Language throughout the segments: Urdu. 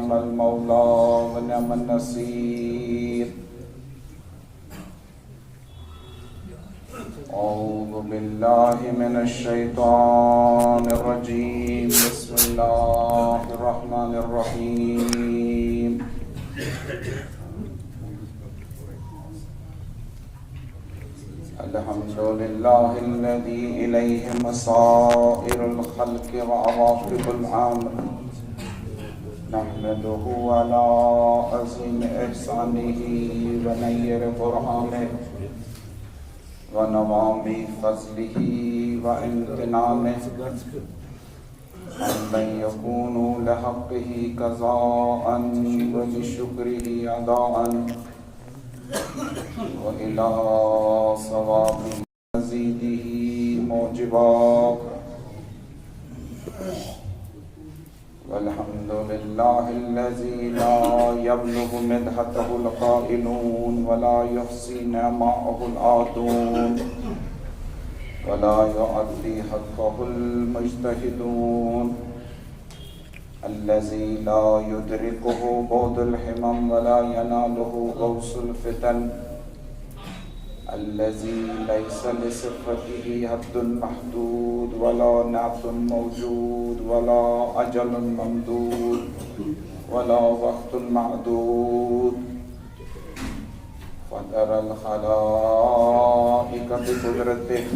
نعم المولى ونعم النصير. أعوذ بالله من الشيطان الرجيم. بسم الله الرحمن الرحيم. الحمد لله الذي إليه مصائر الخلق وعواقب الأمر، نحمده على عظيم إحسانه ونير برهانه ونوام فضله وامتنانه، أن يكونوا لحقه قضاء ولشكره أداء، وإلى صواب مزيده موجبا. والحمد لله الذي لا يبلغ مدحته القائلون ولا يحصي نعماءه العادون ولا يؤدي حقه المجتهدون، الذي لا يدركه بعد الحمم ولا يناله غوص الفتن، الذي ليس لصفته حد محدود ولا نعت موجود ولا أجل ممدود ولا وقت معدود، فطر الخلائق بقدرته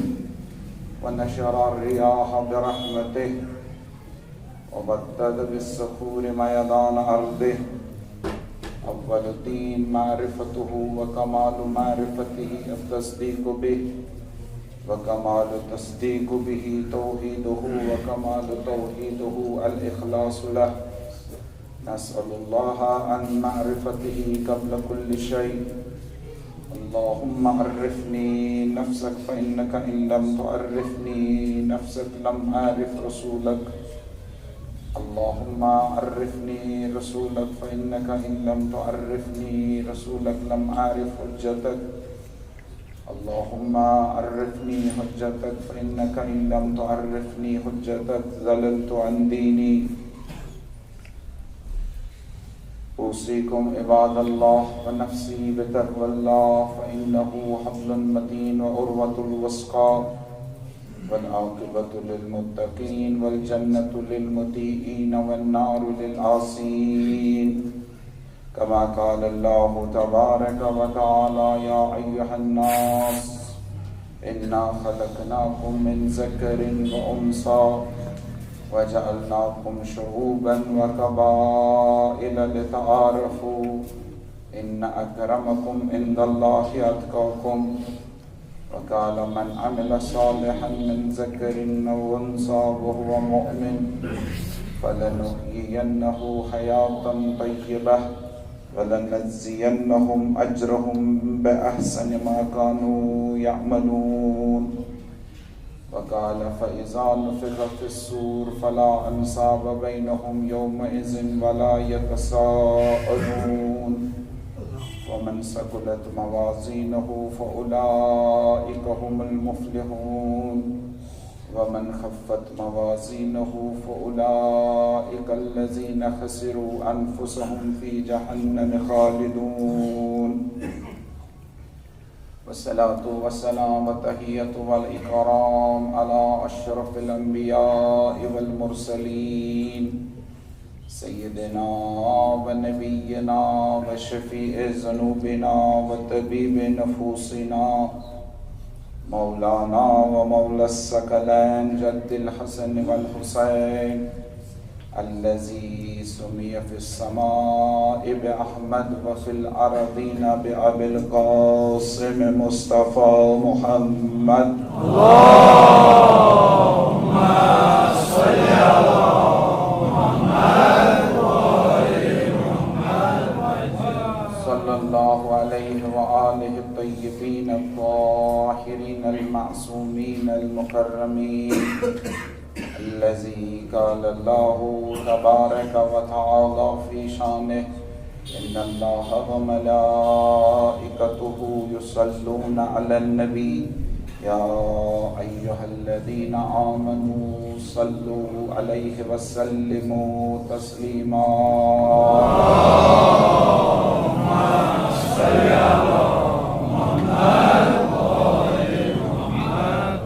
ونشر الرياح برحمته وبدد بالصخور ميدان أرضه. أول الدين معرفته وكمال معرفته التصديق به، وكمال التصديق به توحيده، وكمال توحيده الإخلاص له. نسأل الله عن معرفته قبل كل شيء. اللهم عرفني نفسك فإنك إن لم تعرفني نفسك لم أعرف رسولك. اللهم عرفني رسولك فإنك إن لم تعرفني رسولك لم أعرف حجتك. اللهم عرفني حجتك فإنك إن لم تعرفني حجتك ضللت عن ديني. أوصيكم عباد الله ونفسي بتقوى الله، فإنه حبل متين وعروة الوثقى، والعاقبة للمتقين والجنة للمطيعين والنار للعاصين. كما قال الله تبارك وتعالى: يا أيها الناس إنا خلقناكم من ذكر وأنثى وجعلناكم شعوبا وقبائل لتعارفوا إن أكرمكم عند الله أتقاكم. وقال: من عمل صالحا من ذكر أو أنثى وهو مؤمن فلنحيينه حياة طيبة ولنجزينهم أجرهم بأحسن ما كانوا يعملون. وقال: فإذا نفخ في الصور فلا أنساب بينهم يومئذ ولا يتساءلون. ومن ثقلت موازينه فأولئك هم المفلحون، ومن خفت موازينه فأولئك الذين خسروا أنفسهم في جهنم خالدون. والصلاة والسلام والتحية والإكرام على أشرف الأنبياء والمرسلين، سيدنا ونبينا وشفيع ذنوبنا وطبيب نفوسنا مولانا ومولى الثقلين جد الحسن والحسين، الذي سمي في السماء بأحمد وفي الأرضين بأبي القاسم مصطفى محمد. اللهم صل على محمد وآل محمد صلى الله عليه وآله الطيبين الطاهرين المعصومين المكرمين، الذي قال الله تبارك وتعالى في شانه: إن الله وملائكته يصلون على النبي يا أيها الذين آمنوا صلوا عليه وسلموا تسليما اللهم صل على محمد وآل محمد.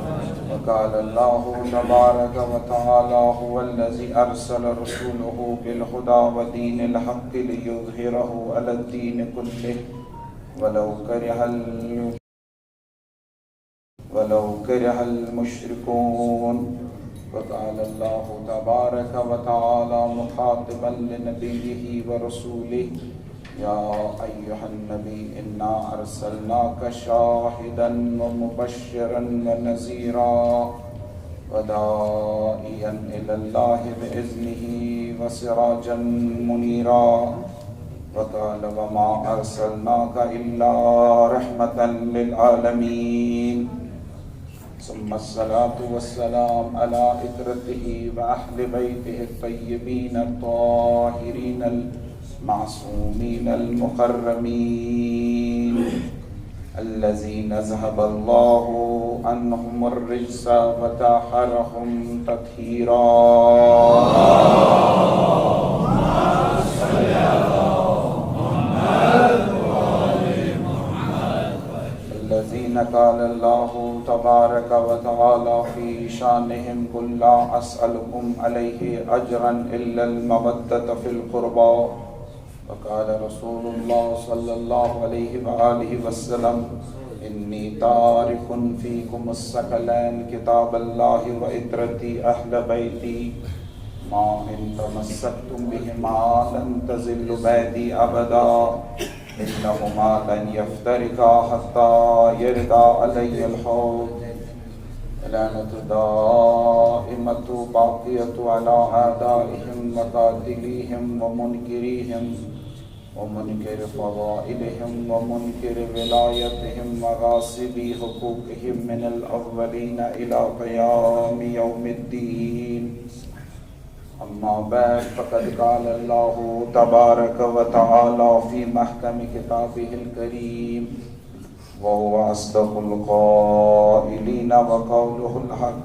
وقال الله تبارك وتعالى هو الذي أرسل رسوله بالهدى ودين الحق ليظهره على الدين كله ولو كره المشركون. وقال الله تبارك وتعالى مخاطبا لنبيه ورسوله يا أيها النبي إنا أرسلناك شاهدا ومبشرا ونذيرا وداعيا إلى الله بإذنه وسراجا منيرا. وقال وما أرسلناك إلا رحمة للعالمين. ثم الصلاة والسلام على إترته وأهل بيته الطيبين الطاهرين المعصومين المكرمين الذين ذهب الله عنهم الرجس وطهرهم تطهيرا. الذين قال الله تبارك وتعالى في شانهم قل لا أسألكم عليه أجرا إلا المودة في القربى. وقال رسول الله صلى الله عليه وآله وسلم إني تارك فيكم الثقلين كتاب الله وإترتي أهل بيتي ما إن تمسكتم بهما لن تزلوا بعدي أبدا إنهما لن يفترقا حتى يردا علي الحوض. لعنة دائمة باقية على أعدائهم وقاتليهم ومنكريهم ومنكر فضائلهم ومنكر ولايتهم وغاصبي حقوقهم من الأولين إلى قيام يوم الدين. أما بعد فقد قال الله تبارك وتعالى في محكم كتابه الكريم وهو أصدق القائلين وقوله الحق.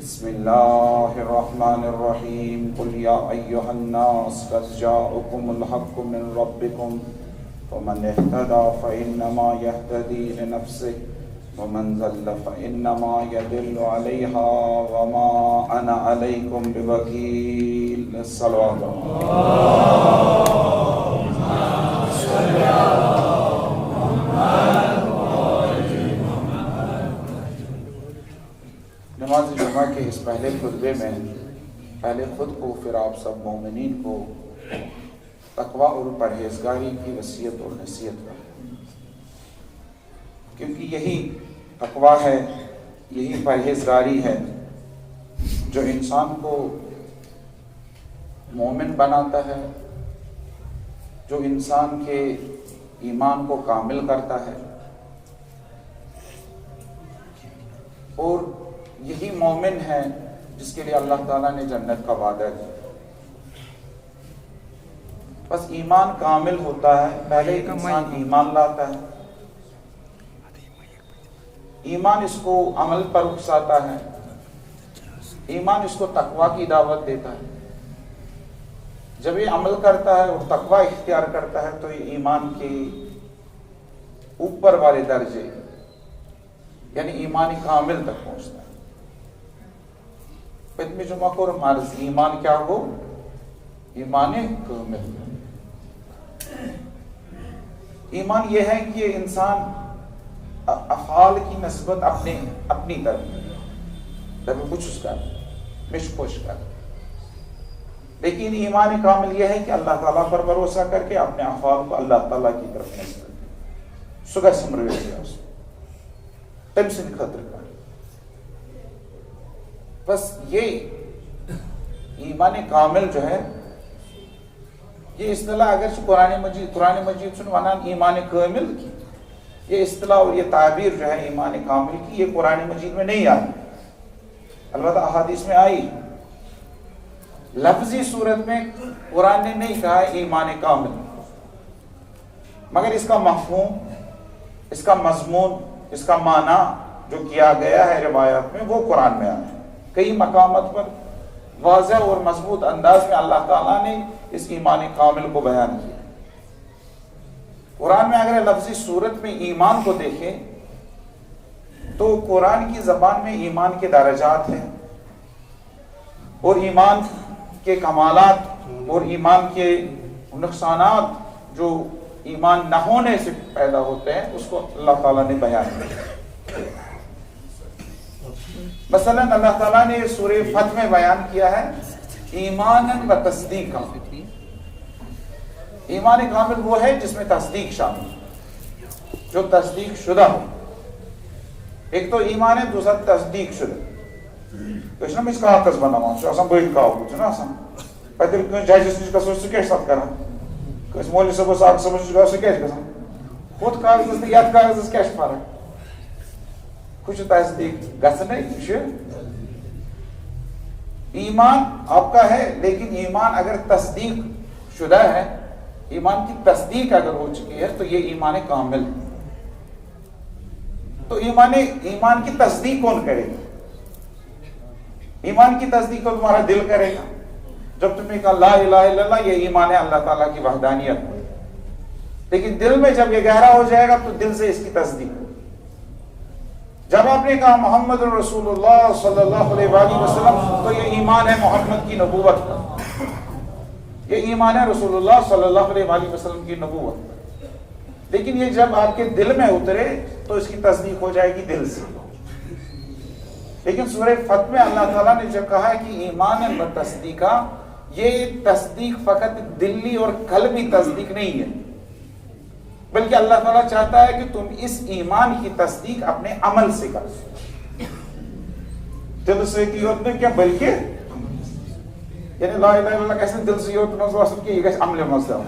بسم الله الرحمن الرحيم قل يا أيها الناس قد جاءكم الحق من ربكم فمن اهتدى فإنما يهتدي لنفسه ومن ضل فإنما يضل عليها وما أنا عليكم بوكيل. الصلوات نماز جمعہ کے اس پہلے خطبے میں پہلے خود کو پھر آپ سب مومنین کو تقوی اور پرہیزگاری کی وصیت اور نصیحت کا، کیونکہ یہی تقوی ہے، یہی پرہیزگاری ہے جو انسان کو مومن بناتا ہے، جو انسان کے ایمان کو کامل کرتا ہے، اور یہی مومن ہے جس کے لیے اللہ تعالیٰ نے جنت کا وعدہ کیا۔ بس ایمان کامل ہوتا ہے، پہلے انسان ایمان لاتا ہے، ایمان اس کو عمل پر اکساتا ہے، ایمان اس کو تقوی کی دعوت دیتا ہے۔ جب یہ عمل کرتا ہے اور تقوی اختیار کرتا ہے تو یہ ایمان کے اوپر والے درجے یعنی ایمان کامل تک پہنچتا ہے۔ میں جمعہ کو مرض ایمان کیا ہو؟ ایمان کامل۔ ایمان یہ ہے کہ یہ انسان افعال کی نسبت اپنی طرف کچھ اس کا مش خوش کر، لیکن ایمان کامل یہ ہے کہ اللہ تعالیٰ پر بھروسہ کر کے اپنے افعال کو اللہ تعالیٰ کی طرف نسبت سگا سمرویس تم سے خطر کر۔ بس یہ ایمان کامل جو ہے یہ اصطلاح اگرچہ قرآن مجید سن ونان ایمان کامل کی، یہ اصطلاح اور یہ تعبیر جو ہے ایمان کامل کی یہ قرآن مجید میں نہیں آئی، البتہ احادیث میں آئی۔ لفظی صورت میں قرآن نے نہیں کہا ایمان کامل، مگر اس کا مفہوم، اس کا مضمون، اس کا معنی جو کیا گیا ہے روایات میں وہ قرآن میں آیا ہے. کئی مقامات پر واضح اور مضبوط انداز میں اللہ تعالیٰ نے اس ایمان کامل کو بیان کیا. قرآن میں اگر لفظی صورت میں ایمان کو دیکھیں تو قرآن کی زبان میں ایمان کے درجات ہیں اور ایمان کے کمالات اور ایمان کے نقصانات جو ایمان نہ ہونے سے پیدا ہوتے ہیں اس کو اللہ تعالیٰ نے بیان کیا. مثلا اللہ تعالیٰ نے سورہ فتح میں بیان کیا ہے ایمانا و تصدیقا. ایمان کامل وہ ہے جس میں تصدیق شامل ہے، جو تصدیق شدہ ہو. ایک تو ایمان ہے، دوسرا تصدیق شدہ. کچھ نہ اس کا کاغذ بناواں چھُ آسان بٔڑۍ کاغذ چھُنہ آسان پتہٕ ییٚلہِ کٲنٛسہِ ججس نِش گژھو سُہ کیٛاہ چھُ تتھ کران، کٲنٛسہِ مولوی صٲبس آق صٲبس نِش گژھو سُہ کیٛاہ چھُ گژھان. ہُتھ کاغذس تہٕ یتھ کاغذس کیٛاہ چھِ فرق؟ ہُہ چھُ تصدیق گژھنٕے، یہِ چھُ ایمان آپ کا ہے. لیکن ایمان اگر تصدیق شدہ ہے، ایمان کی تصدیق اگر ہو چکی ہے تو یہ ایمان کامل ہے. تو ایمان کی تصدیق کون کرے گا؟ ایمان کی تصدیق تو تمہارا دل کرے گا. جب تم نے کہا لا الہ الا اللہ، یہ ایمان ہے اللہ تعالیٰ کی وحدانیت. لیکن دل میں جب یہ گہرا ہو جائے گا تو دل سے اس کی تصدیق. جب آپ نے کہا محمد رسول اللہ صلی اللہ علیہ وآلہ وسلم تو یہ ایمان ہے محمد کی نبوت کا، یہ ایمان ہے رسول اللہ صلی اللہ علیہ وآلہ وسلم کی نبوت. لیکن یہ جب آپ کے دل میں اترے تو اس کی تصدیق ہو جائے گی دل سے. لیکن سورہ فتح میں اللہ تعالیٰ نے جو کہا ہے کہ ایمان و تصدیقہ، یہ تصدیق فقط دلی اور قلبی تصدیق نہیں ہے، بلکہ اللہ تعالیٰ چاہتا ہے کہ تم اس ایمان کی تصدیق اپنے عمل سے کرو. دل سے کی ہوت نہیں کیا بلکہ یعنی لا الہ الا اللہ کیسے دل سے ہوت منظور اصل کی یہ عمل مصدر.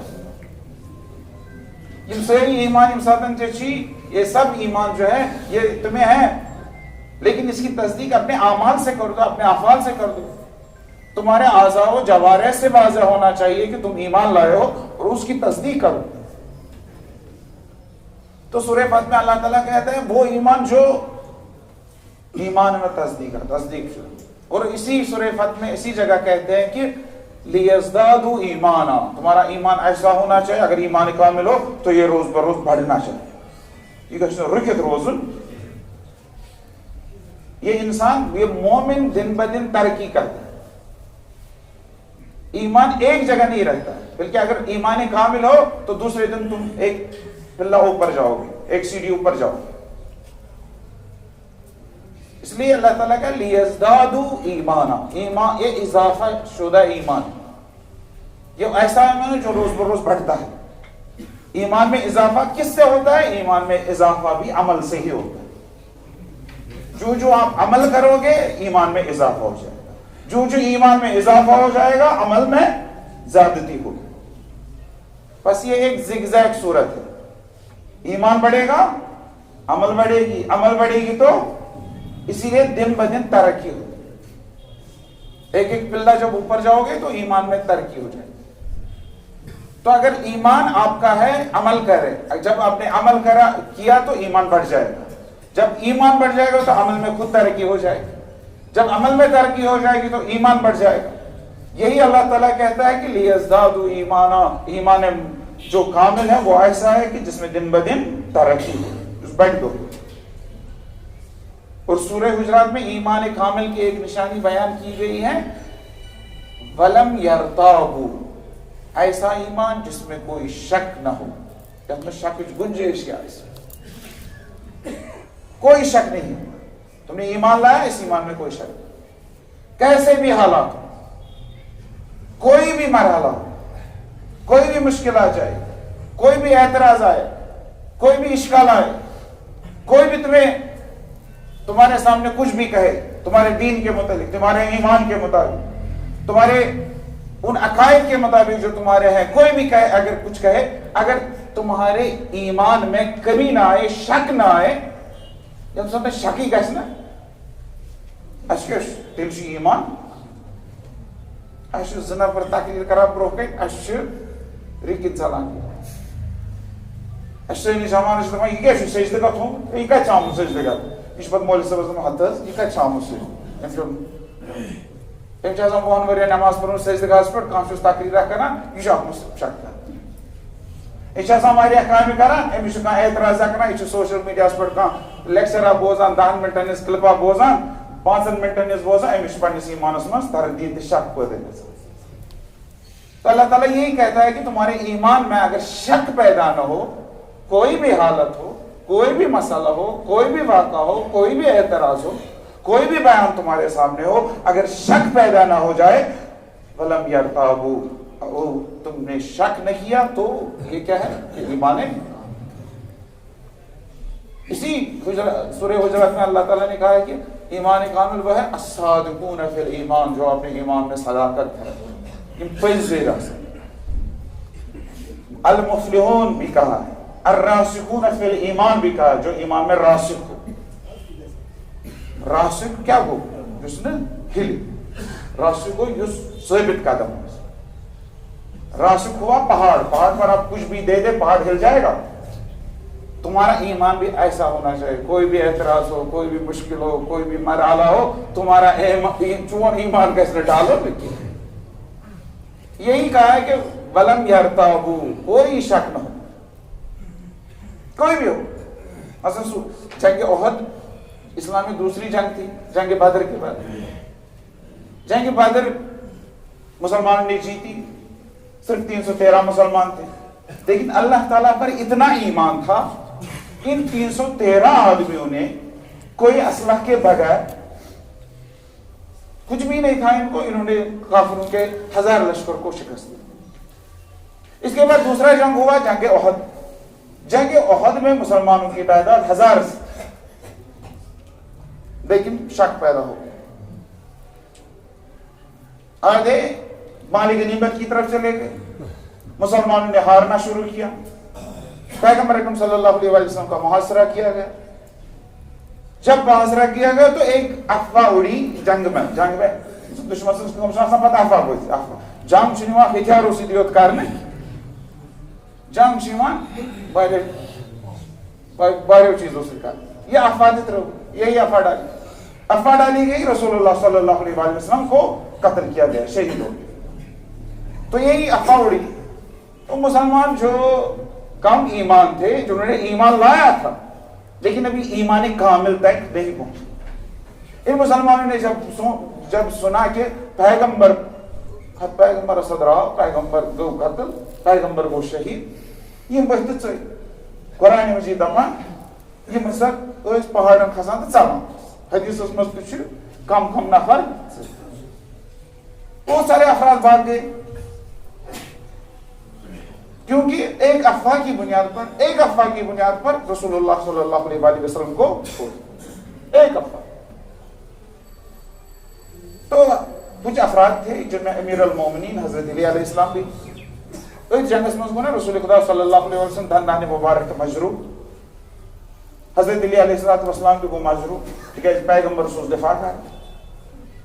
یہ ساری ایمان امساتن چی یہ سب ایمان جو ہے یہ تمہیں ہے، لیکن اس کی تصدیق اپنے اعمال سے کر دو، اپنے افعال سے کر دو. تمہارے اعضاء و جوارح سے واضح ہونا چاہیے کہ تم ایمان لائے ہو اور اس کی تصدیق کرو. تو سورہ فتح میں اللہ تعالیٰ کہتے ہیں وہ ایمان جو ایمان میں تصدیق ہے، تصدیق شدہ. اور اسی سورہ فتح میں اسی جگہ کہتے ہیں کہ لیزدادوا ایمانا، تمہارا ایمان ایسا ہونا چاہیے اگر ایمان کامل ہو تو یہ روز بروز بڑھنا چاہیے. یہ گژھِ نہٕ رُکِتھ روزُن. یہ انسان یہ مومن دن بدن ترقی کرتا ہے. ایمان ایک جگہ نہیں رہتا، بلکہ اگر ایمان کامل ہو تو دوسرے دن تم ایک پلہ اوپر جاؤ گے، ایک سیڑھی اوپر جاؤ گے. اس لیے اللہ تعالیٰ کا لیزدادوا ایمانا، ایمان یہ اضافہ شدہ ایمان، یہ ایسا ایمان جو روز بروز بڑھتا ہے. ایمان میں اضافہ کس سے ہوتا ہے؟ ایمان میں اضافہ بھی عمل سے ہی ہوتا ہے. جو آپ عمل کرو گے ایمان میں اضافہ ہو جائے گا، جو ایمان میں اضافہ ہو جائے گا عمل میں زیادتی ہوگی. بس یہ ایک زگ زیگ صورت ہے. ایمان بڑھے گا عمل بڑھے گی، عمل بڑھے گی تو اسی لیے دن بدن ترقی ہوگی. ایک ایک پلہ جب اوپر جاؤ گے تو ایمان میں ترقی ہو جائے گی. تو اگر ایمان آپ کا ہے عمل کرے، جب آپ نے عمل کیا تو ایمان بڑھ جائے گا. جب ایمان بڑھ جائے گا تو عمل میں خود ترقی ہو جائے گی. جب عمل میں ترقی ہو جائے گی تو ایمان بڑھ جائے گا. یہی اللہ تعالیٰ کہتا ہے کہ لیزدادوا ایمانا، ایمان جو کامل ہے وہ ایسا ہے کہ جس میں دن بدن ترقی ہو، بڑھ دو. اور سورہ حجرات میں ایمان کامل کی ایک نشانی بیان کی گئی ہے وَلَمْ يَرْتَابُوا، ایسا ایمان جس میں کوئی شک نہ ہو. جس میں شک گنجائش کیا ہے؟ کوئی شک نہیں. تم نے ایمان لایا، اس ایمان میں کوئی شک نہیں. کیسے بھی حالات، کوئی بھی مرحلہ، کوئی بھی مشکل آ جائے، کوئی بھی اعتراض آئے، کوئی بھی اشکال آئے، کوئی بھی تمہارے سامنے کچھ بھی کہے تمہارے دین کے متعلق، تمہارے ایمان کے مطابق، تمہارے ان عقائد کے مطابق جو تمہارے ہیں، کوئی بھی کہے، اگر کچھ کہے، اگر تمہارے ایمان میں کمی نہ آئے، شک نہ آئے، جب سب نے شکی گھس نا اشکش تیل چھ ایمان اش زنا پر تقریر کرا برو کن اش رکت ژلان اش سٲنِس زمانس دپان یہِ کیٛاہ چھُ سجدٕ گژھُن یہِ کتہِ چھُ آمُت سجدٕ گژھُن یہ پتہ مولوی صاحب حد یہ کت آمت سم 10 ورین نماز پڑھ سجدگاہس پہ کھانا تقریرہ کران یہ اتھ شک کران یہ کامہ کران امس اعتراض کران یہ سوشل میڈیا پہ لیکچرا بوزان 10 منٹن ہز کلپا بوزان 5 منٹن ہز بوزان امس پنس ایمانس من تردید شک پیدا گژھان. تو اللہ تعالیٰ یہی کہتا ہے کہ تمہارے ایمان میں اگر شک پیدا نہ ہو, کوئی بھی حالت ہو, کوئی بھی مسئلہ ہو, کوئی بھی واقعہ ہو, کوئی بھی اعتراض ہو, کوئی بھی بیان تمہارے سامنے ہو, اگر شک پیدا نہ ہو جائے وَلَمْ يَرْتَابُوا, تم نے شک نہ کیا تو یہ کیا ہے, یہ ایمان ہے. اسی سورہ حجرات میں اللہ تعالیٰ نے کہا ہے کہ ایمان کامل وہ ہے الصادقون فی الایمان, جو اپنے ایمان میں صداقت ہے, المفلحون بھی کہا ہے, الراسخون فی الایمان بھی کہا, جو ایمان میں راسخ ہو. راسخ کیا ہو, جس نے ہل, راسخ ہو یس ثابت قدم ہو. راسخ ہوا پہاڑ, پہاڑ پر آپ کچھ بھی دے دے پہاڑ ہل جائے گا. تمہارا ایمان بھی ایسا ہونا چاہیے, کوئی بھی اعتراض ہو, کوئی بھی مشکل ہو, کوئی بھی مرحلہ ہو, تمہارا چون ایمان کیسے ڈالو. یہی کہا ہے کہ وَلَمْ يَرْتَابُوا, کوئی شک نہ ہو, کوئی بھی ہو. مثلا جنگ احد اسلامی دوسری جنگ تھی, جنگ بدر کے بعد. جنگ بدر مسلمانوں نے جیتی, صرف 313 مسلمان تھے, لیکن اللہ تعالیٰ پر اتنا ایمان تھا, ان 313 آدمیوں نے کوئی اسلحہ کے بغیر, کچھ بھی نہیں تھا ان کو, انہوں نے کافروں کے 1000 لشکر کو شکست دی. اس کے بعد دوسرا جنگ ہوا, جنگ احد. جنگ احد میں مسلمانوں کی تعداد 1000 سے, لیکن شک پیدا ہو گیا. آدھے مال غنیمت کی طرف چلے گئے, مسلمانوں نے ہارنا شروع کیا. پیغمبر اکرم صلی اللہ علیہ وسلم کا محاصرہ کیا گیا. جب محاصرہ کیا گیا تو ایک افواہ اڑی جنگ میں دشمن سے پتہ افواہ ہوئی. جنگ چھ ہتھیاروں سۭتۍ یوت کرنے, جنگ چھ واریاہو چیزوں سے کرنے. یہ افواہ ترو, یہی افواہ ڈالی گئی, رسول اللہ صلی اللہ علیہ وسلم کو قتل کیا گیا, شہید ہو گئے. تو یہی افواہ اڑی. تو مسلمان جو کم ایمان تھے, جنہوں نے ایمان لایا تھا لیکن ابھی ایمان کامل تک نہیں پہنچے, ان مسلمانوں نے جب سنا کہ پیغمبر اسد رہا, پیغمبر گو قتل, پیغمبر گو شہید, یہ بہت ژے قرآن مجید دپان یہ سب پہاڑن کھسان تو ژلان. حدیثس مز تہ کم کم نفر, بہت سارے افراد بھاگ گئے, کیونکہ ایک افواہ کی بنیاد پر رسول اللہ صلی اللہ علیہ وسلم کو ایک افواہ. تو کچھ افراد تھے جن میں امیر المومنین حضرت علی علیہ السلام بھی. اس جنگس مز گو رسول خدا صلی اللہ علیہ وسلم دندان مبارک تو مجروح, حضرت علی علیہ السلام بھی گو مجروح, تکیازِ پیغمبر سوز دفاع کر.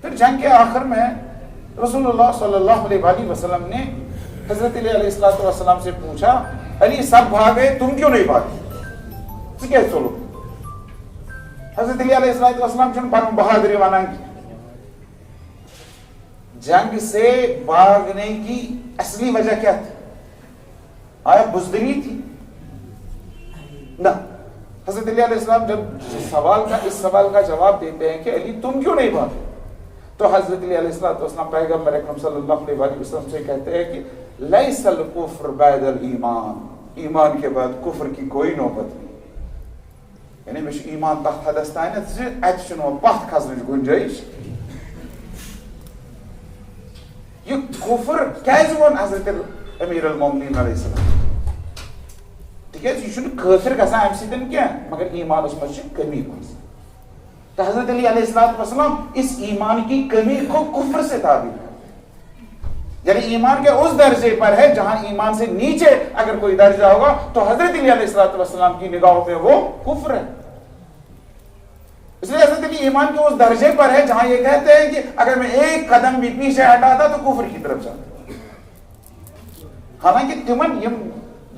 پھر جنگ کے آخر میں رسول اللہ صلی اللہ علیہ وسلم نے حضرت علی علیہ السلام سے پوچھا, علی سب بھاگے تم کیوں نہیں بھاگے, کیسے چلو. حضرت علی علیہ السلام چھن پن بہادری ونان کی. جنگ سے بھاگنے کی اصلی وجہ کیا تھی؟ آیا بزدلی تھی؟ نہ. حضرت علی علیہ السلام جب اس سوال کا جواب دیتے ہیں کہ علی تم کیوں نہیں بھاگے, تو حضرت علی علیہ السلام پیغمبر اکرم صلی اللہ علیہ وسلم سے کہتے ہیں کہ لیس الکفر بعد الایمان, ایمان کے بعد کفر کی کوئی نوبت نہیں. یعنی مش ایمان تحت حدس تانیت ات چھنو پتھ کھسنچ گنجائش. یہ کفر کیازِ وون حضرت امیر المومنین علیہ السلام, تکیازِ یہ چھنہ کافر گژھان امہ سۭتۍ کینٛہہ, مگر ایمانس منٛز چھِ کمی باسان. تو حضرت علی علیہ السلام اس ایمان کی کمی کو کفر سے تعبیر ہے. یعنی ایمان کے اس درجے پر ہے جہاں ایمان سے نیچے اگر کوئی درجہ ہوگا تو حضرت علی علیہ السلام کی نگاہوں میں وہ کفر ہے. اس لیے حضرت علی ایمان کے اس درجے پر ہے جہاں یہ کہتے ہیں کہ اگر میں ایک قدم بھی پیچھے ہٹاتا تو کفر کی طرف جاتا. حالانکہ تمن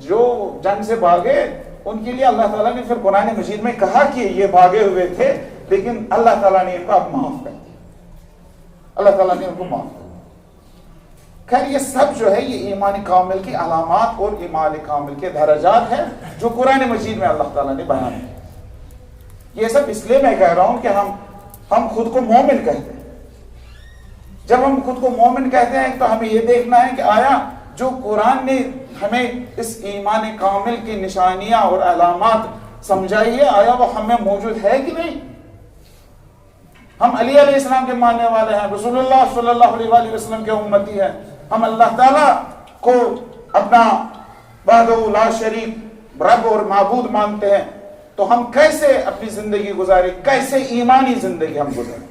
جو جنگ سے بھاگے ان کے لیے اللہ تعالیٰ نے پھر قرآن مجید میں کہا کہ یہ بھاگے ہوئے تھے لیکن اللہ تعالیٰ نے ان کو اب معاف کر دیا، اللہ تعالیٰ نے ان کو معاف کر دیا۔ خیر یہ سب جو ہے یہ ایمان کامل کی علامات اور ایمان کامل کے درجات ہیں جو قرآن مجید میں اللہ تعالیٰ نے بیان کیا۔ یہ سب اس لیے میں کہہ رہا ہوں کہ ہم خود کو مومن کہتے ہیں۔ جب ہم خود کو مومن کہتے ہیں تو ہمیں یہ دیکھنا ہے کہ آیا جو قرآن نے ہمیں اس ایمان کامل کی نشانیاں اور علامات سمجھائی ہے، آیا وہ ہمیں موجود ہے کہ نہیں؟ ہم علی علیہ السلام کے ماننے والے ہیں، رسول اللہ صلی اللہ علیہ وآلہ وسلم کے امتی ہیں، ہم اللہ تعالیٰ کو اپنا وحدہ لا شریک رب اور معبود مانتے ہیں، تو ہم کیسے اپنی زندگی گزارے، کیسے ایمانی زندگی ہم گزارے؟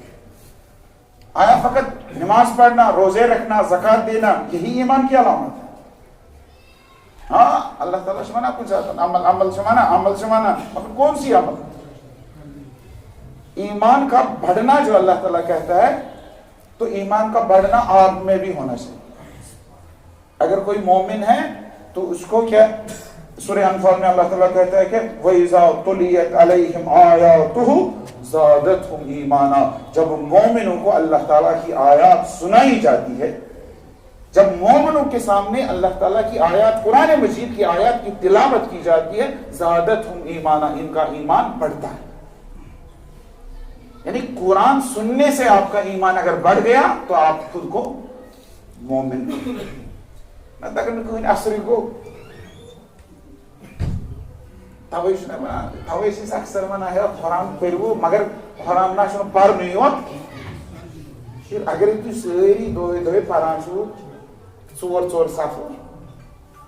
آیا فقط نماز پڑھنا، روزے رکھنا، زکوٰۃ دینا یہی ایمان کی علامت ہے؟ ہاں اللہ تعالیٰ شمانا کچھ چاہتا ہے، عمل شمانا مگر کون سی عمل؟ ایمان کا بڑھنا جو اللہ تعالیٰ کہتا ہے، تو ایمان کا بڑھنا آپ میں بھی ہونا چاہیے۔ اگر کوئی مومن ہے تو اس کو کیا، سورہ انفال میں اللہ تعالیٰ کہتا ہے کہ وَإِذَا تُلِيَتْ عَلَيْهِمْ آيَاتُهُ زَادَتْهُمْ ایمانا، جب مومنوں کو اللہ تعالیٰ کی آیات سنائی جاتی ہے، جب مومنوں کے سامنے اللہ تعالیٰ کی آیات، قرآن مجید کی آیات کی تلاوت کی جاتی ہے، زَادَتْهُمْ ایمانا، ان کا ایمان بڑھتا ہے۔ یعنی قرآن سننے سے آپ کا ایمان اگر بڑھ گیا تو آپ خود کو مومن اثر کو اکثر ونان ہے قرآن پرو مگر قرآن نہ پرن یوت، اگر تھی ساری دہے دہے پران ژور ژور صفر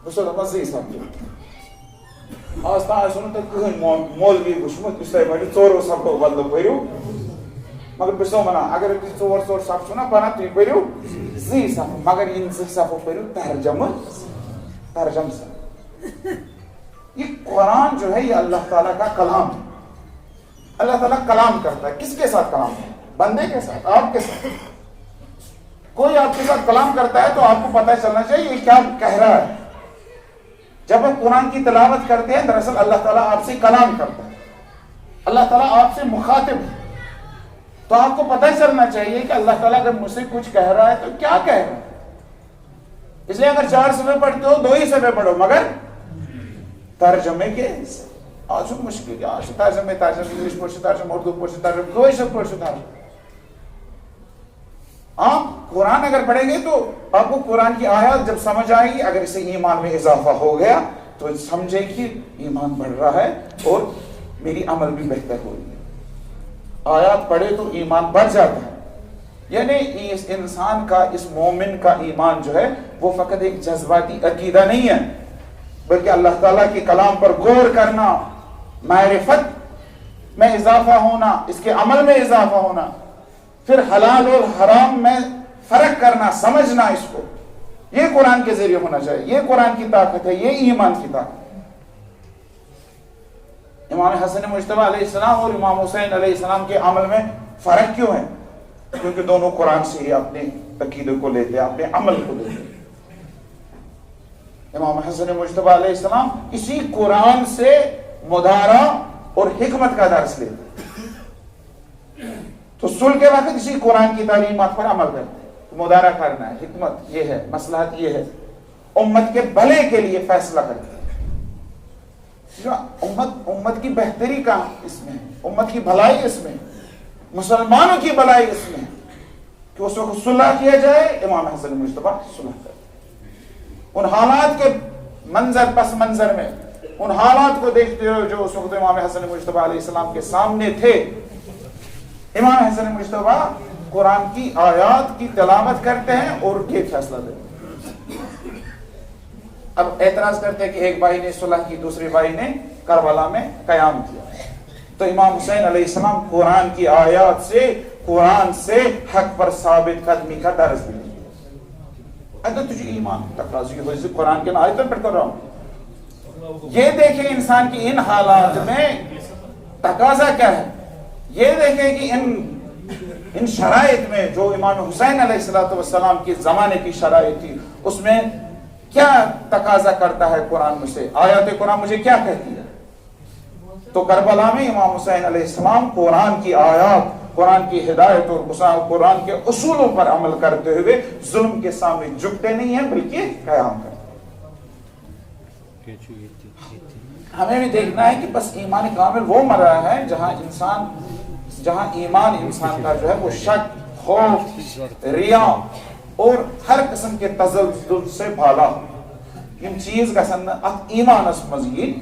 بس دپان زی صفر آز تام آسو نا تھی کہین مولوی وچھمت اس تھی ون ژورو صفو بدلہٕ پٔرِو، مگر بہٕ چھُسو ونان اگر تھی ژور ژور صف چھُو نا پران تُہۍ پٔرِو زی صفو، مگر ان زٕ صفو پٔرِو ترجمہ سے۔ یہ قرآن جو ہے یہ اللہ تعالیٰ کا کلام ہے، اللہ تعالیٰ کلام کرتا ہے۔ کس کے ساتھ کلام ہے؟ بندے کے ساتھ، آپ کے ساتھ۔ کوئی آپ کے ساتھ کلام کرتا ہے تو آپ کو پتہ چلنا چاہیے یہ کیا کہہ رہا ہے۔ جب آپ قرآن کی تلاوت کرتے ہیں دراصل اللہ تعالیٰ آپ سے کلام کرتا ہے، اللہ تعالیٰ آپ سے مخاطب ہے، تو آپ کو پتہ چلنا چاہیے کہ اللہ تعالیٰ اگر مجھ سے کچھ کہہ رہا ہے تو کیا کہہ رہا ہے۔ اس لیے اگر 4 صفحے پڑھتے ہو 2 ہی صفحے پڑھو، مگر ترجمے کے آج مشکل ہے، آج ترجمہ انگلش پڑھ ترجمہ اردو پڑھ ترجمہ کوئی سب پڑھ ترجمہ۔ آپ قرآن اگر پڑھیں گے تو آپ کو قرآن کی آیات جب سمجھ آئے گی، اگر اسے ایمان میں اضافہ ہو گیا تو سمجھے کہ ایمان بڑھ رہا ہے اور میری عمل بھی بہتر ہوگی۔ آیات پڑھے تو ایمان بڑھ جاتا ہے۔ یعنی اس انسان کا، اس مومن کا ایمان جو ہے وہ فقط ایک جذباتی عقیدہ نہیں ہے، بلکہ اللہ تعالیٰ کے کلام پر غور کرنا، معرفت میں اضافہ ہونا، اس کے عمل میں اضافہ ہونا، پھر حلال اور حرام میں فرق کرنا، سمجھنا اس کو، یہ قرآن کے ذریعے ہونا چاہیے۔ یہ قرآن کی طاقت ہے، یہ ایمان کی طاقت ہے۔ امام حسن مجتبی علیہ السلام اور امام حسین علیہ السلام کے عمل میں فرق کیوں ہے؟ کیونکہ دونوں قرآن سے ہی اپنے عقیدے کو لیتے ہیں، اپنے عمل کو لیتے ہیں۔ امام حسن مجتبی علیہ السلام اسی قرآن سے مدارا اور حکمت کا درس لیتے ہیں، تو صلح کے وقت اسی قرآن کی تعلیمات پر عمل کرتے ہیں۔ مدارا کرنا ہے، حکمت یہ ہے، مصلحت یہ ہے، امت کے بھلے کے لیے فیصلہ کرتے ہیں۔ امت کی بہتری کا اس میں، امت کی بھلائی اس میں، مسلمانوں کی بھلائی اس میں کہ اس وقت صلح کیا جائے، امام حسن مجتبی صلح کرتے۔ ان حالات کے منظر پس منظر میں، ان حالات کو دیکھتے ہوئے جو اس وقت امام حسن مجتبی علیہ السلام کے سامنے تھے، امام حسن مجتبی قرآن کی آیات کی تلاوت کرتے ہیں اور یہ فیصلہ دیتے ہیں۔ اب اعتراض کرتے ہیں کہ ایک بھائی نے صلح کی، دوسرے بھائی نے کربلا میں قیام کیا، تو امام حسین علیہ السلام قرآن کی آیات سے، قرآن سے حق پر ثابت قدمی کا درس بھی لیں۔ اگر تجھے ایمان تقاضی ہوئی قرآن کے آیتوں پر کر رہا ہوں، یہ دیکھیں انسان کی ان حالات میں تقاضا کیا ہے، یہ دیکھیں کہ ان شرائط میں جو امام حسین علیہ السلام کی زمانے کی شرائط تھی، اس میں کیا تقاضا کرتا ہے قرآن مجھ سے، آیات قرآن مجھے کیا کہتی ہے۔ تو کربلا میں امام حسین علیہ السلام قرآن کی آیات، قرآن کی ہدایت اور قرآن کے اصولوں پر عمل کرتے ہوئے ظلم کے سامنے جھکتے نہیں ہیں بلکہ قیام کرتے ہیں۔ ہمیں بھی دیکھنا ہے کہ بس ایمان کامل وہ مرحلہ ہے جہاں ایمان انسان کا جو ہے وہ شک، خوف، ریا اور ہر قسم کے تزلزل سے بھالا ہم چیز گژھن ات ایمانس مزید۔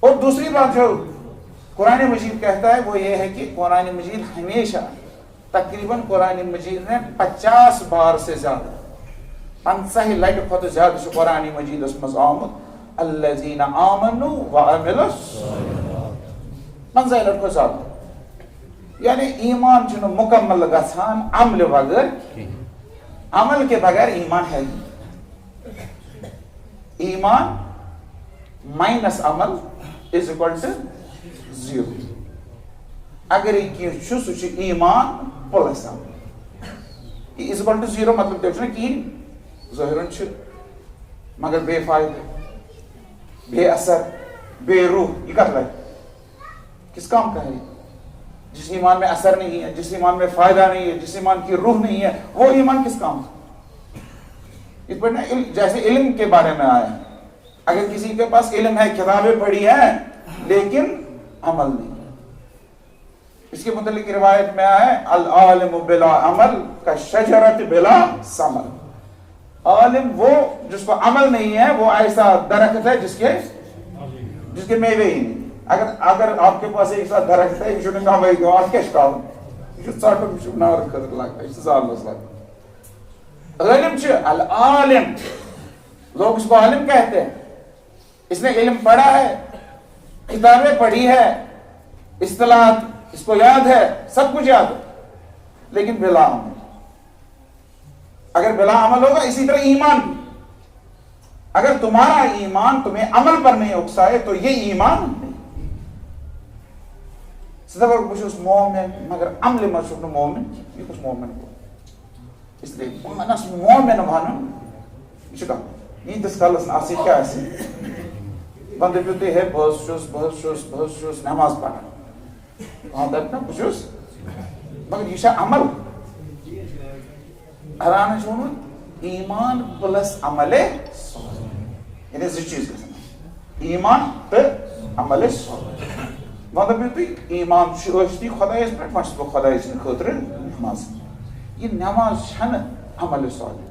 اور دوسری بات جو قرآن مجید کہتا ہے وہ یہ ہے کہ قرآن مجید ہمیشہ تقریباً قرآن مجید نے 50 بار سے زیادہ 50 لٹہ کھت زیادہ قرآن مجید مز آمت الذین آمنوا وعملوا الصالحات، 50 لٹہ کھت زیادہ۔ یعنی ایمان چھنہ مکمل گژھان عمل بغیر، عمل کے بغیر ایمان ہے ہی۔ ایمان مائنس عمل از اکول ٹو 0۔ اگر یہ سہ ایمان پلس عمل، یہ از اکول ٹو 0 مطلب دیکھو نا کہین ظاہرن مگر بے فائدہ، بے اثر، بے روح، یہ کت لگے کس کام کا ہے؟ جس ایمان میں اثر نہیں ہے، جس ایمان میں فائدہ نہیں ہے، جس ایمان کی روح نہیں ہے، وہ ایمان کس کام کا؟ اس پر جیسے علم کے بارے میں آیا، اگر کسی کے پاس علم ہے، کتابیں پڑھی ہیں لیکن عمل نہیں، اس کے متعلق روایت میں آیا ہے العالم بلا عمل کالشجرۃ بلا ثمر، عالم وہ جس کو عمل نہیں ہے وہ ایسا درخت ہے جس کے میوے ہی نہیں۔ اگر آپ کے پاس ایک ساتھ درخت ہے یہ چھوٹے کام ہے تو آپ کیش کام یہ ساٹو بھی چھوٹنا اور خطر لگتا ہے اس سال مسئلہ۔ علم چھو العالم، لوگ اس کو عالم کہتے ہیں، اس نے علم پڑھا ہے، کتابیں پڑھی ہے، اصطلاحات اس کو یاد ہے، سب کچھ یاد ہے، لیکن بلا عمل۔ اگر بلا عمل ہوگا اسی طرح ایمان بھی، اگر تمہارا ایمان تمہیں عمل پر نہیں اکسائے تو یہ ایمان نہیں۔ صدق بہت مومن مگر عمل مشہور مومن، یہ کچھ مومن کو اس لیے منس مومن ون یہ تس کالس آسی کیا آسی بندے پیتے ہے بہت نماز پڑھا وہاں تک نا بہت مگر یہ عمل حیران چھوڑ ایمان پلس عمل یعنی زی چیز ایمان تو عمل وَنٛدٕ مےٚ تُہۍ ایمان چھُ ٲستی خۄدایَس پٮ۪ٹھ وۄنۍ چھُس بہٕ خۄداے سٕنٛدِ خٲطرٕ نٮ۪ماز یہِ نٮ۪ماز چھَنہٕ عملہِ صالح